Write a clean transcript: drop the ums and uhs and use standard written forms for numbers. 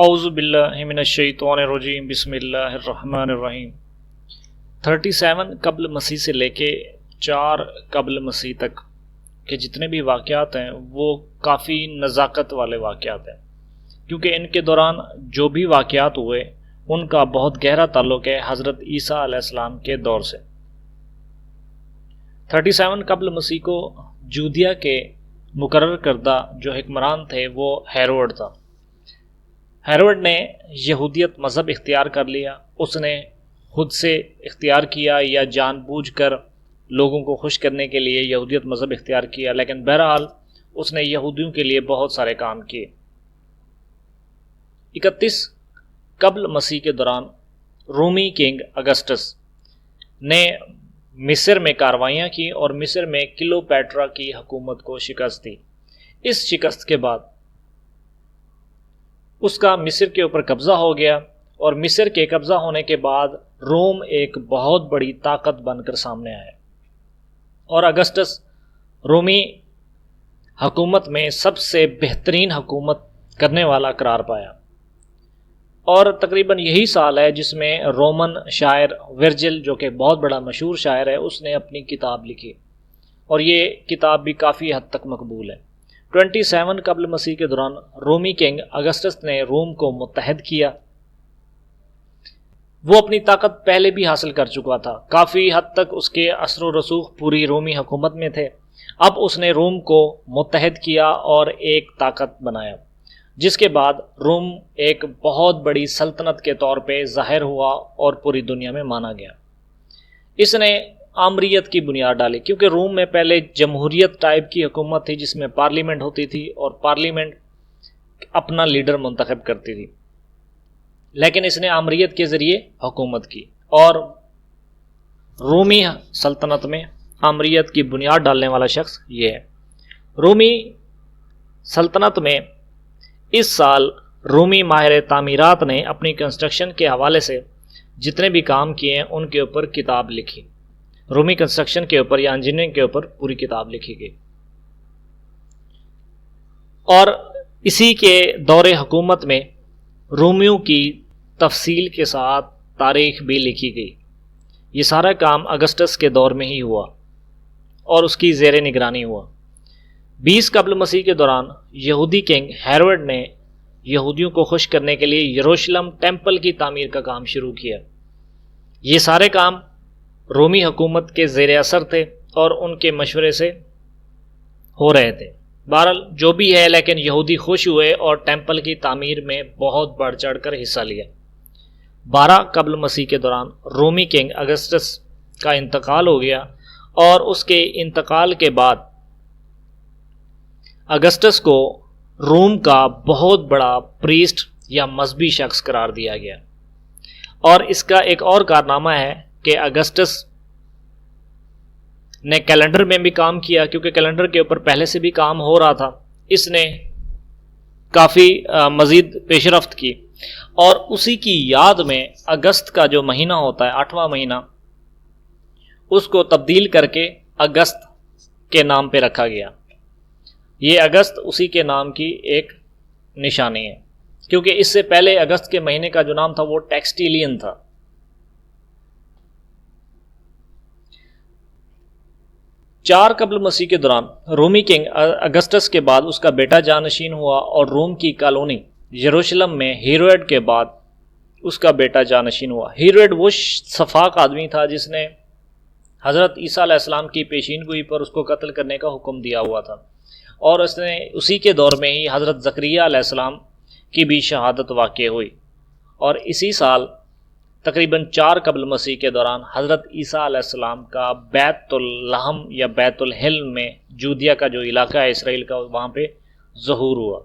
اعوذ باللہ من الشیطان الرجیم بسم اللہ الرحمن الرحیم۔ 37 قبل مسیح سے لے کے 4 قبل مسیح تک کے جتنے بھی واقعات ہیں وہ کافی نزاکت والے واقعات ہیں، کیونکہ ان کے دوران جو بھی واقعات ہوئے ان کا بہت گہرا تعلق ہے حضرت عیسیٰ علیہ السلام کے دور سے۔ 37 قبل مسیح کو جودیا کے مقرر کردہ جو حکمران تھے وہ ہیروڈ تھا۔ ہیروڈ نے یہودیت مذہب اختیار کر لیا، اس نے خود سے اختیار کیا یا جان بوجھ کر لوگوں کو خوش کرنے کے لیے یہودیت مذہب اختیار کیا، لیکن بہرحال اس نے یہودیوں کے لیے بہت سارے کام کیے۔ 31 قبل مسیح کے دوران رومی کنگ اگسٹس نے مصر میں کاروائیاں کی اور مصر میں کلیوپیٹرا کی حکومت کو شکست دی۔ اس شکست کے بعد اس کا مصر کے اوپر قبضہ ہو گیا، اور مصر کے قبضہ ہونے کے بعد روم ایک بہت بڑی طاقت بن کر سامنے آیا، اور اگسٹس رومی حکومت میں سب سے بہترین حکومت کرنے والا قرار پایا۔ اور تقریباً یہی سال ہے جس میں رومن شاعر ورجل، جو کہ بہت بڑا مشہور شاعر ہے، اس نے اپنی کتاب لکھی، اور یہ کتاب بھی کافی حد تک مقبول ہے۔ 27 قبل مسیح کے دوران رومی کنگ اگسٹس نے روم کو متحد کیا۔ وہ اپنی طاقت پہلے بھی حاصل کر چکا تھا، کافی حد تک اس کے اثر و رسوخ پوری رومی حکومت میں تھے۔ اب اس نے روم کو متحد کیا اور ایک طاقت بنایا، جس کے بعد روم ایک بہت بڑی سلطنت کے طور پہ ظاہر ہوا اور پوری دنیا میں مانا گیا۔ اس نے آمریت کی بنیاد ڈالی، کیونکہ روم میں پہلے جمہوریت ٹائپ کی حکومت تھی جس میں پارلیمنٹ ہوتی تھی اور پارلیمنٹ اپنا لیڈر منتخب کرتی تھی، لیکن اس نے آمریت کے ذریعے حکومت کی، اور رومی سلطنت میں آمریت کی بنیاد ڈالنے والا شخص یہ ہے۔ رومی سلطنت میں اس سال رومی ماہر تعمیرات نے اپنی کنسٹرکشن کے حوالے سے جتنے بھی کام کیے ہیں ان کے اوپر کتاب لکھی۔ رومی کنسٹرکشن کے اوپر یا انجینئرنگ کے اوپر پوری کتاب لکھی گئی، اور اسی کے دور حکومت میں رومیوں کی تفصیل کے ساتھ تاریخ بھی لکھی گئی۔ یہ سارا کام اگسٹس کے دور میں ہی ہوا اور اس کی زیر نگرانی ہوا۔ 20 قبل مسیح کے دوران یہودی کنگ ہیروڈ نے یہودیوں کو خوش کرنے کے لیے یروشلم ٹیمپل کی تعمیر کا کام شروع کیا۔ یہ سارے کام رومی حکومت کے زیر اثر تھے اور ان کے مشورے سے ہو رہے تھے۔ بہرحال جو بھی ہے، لیکن یہودی خوش ہوئے اور ٹیمپل کی تعمیر میں بہت بڑھ چڑھ کر حصہ لیا۔ 12 قبل مسیح کے دوران رومی کنگ اگسٹس کا انتقال ہو گیا، اور اس کے انتقال کے بعد اگسٹس کو روم کا بہت بڑا پریسٹ یا مذہبی شخص قرار دیا گیا۔ اور اس کا ایک اور کارنامہ ہے کہ اگسٹس نے کیلنڈر میں بھی کام کیا، کیونکہ کیلنڈر کے اوپر پہلے سے بھی کام ہو رہا تھا۔ اس نے کافی مزید پیش رفت کی، اور اسی کی یاد میں اگست کا جو مہینہ ہوتا ہے، 8واں مہینہ، اس کو تبدیل کر کے اگست کے نام پہ رکھا گیا۔ یہ اگست اسی کے نام کی ایک نشانی ہے، کیونکہ اس سے پہلے اگست کے مہینے کا جو نام تھا وہ ٹیکسٹیلین تھا۔ 4 قبل مسیح کے دوران رومی کنگ اگسٹس کے بعد اس کا بیٹا جانشین ہوا، اور روم کی کالونی یروشلم میں ہیروڈ کے بعد اس کا بیٹا جانشین ہوا۔ ہیروڈ وہ سفاک آدمی تھا جس نے حضرت عیسیٰ علیہ السلام کی پیشین گوئی پر اس کو قتل کرنے کا حکم دیا ہوا تھا، اور اس نے اسی کے دور میں ہی حضرت زکریا علیہ السلام کی بھی شہادت واقع ہوئی۔ اور اسی سال تقریباً 4 قبل مسیح کے دوران حضرت عیسیٰ علیہ السلام کا بیت الحم یا بیت الحلم میں، جودیا کا جو علاقہ ہے اسرائیل کا، وہاں پہ ظہور ہوا۔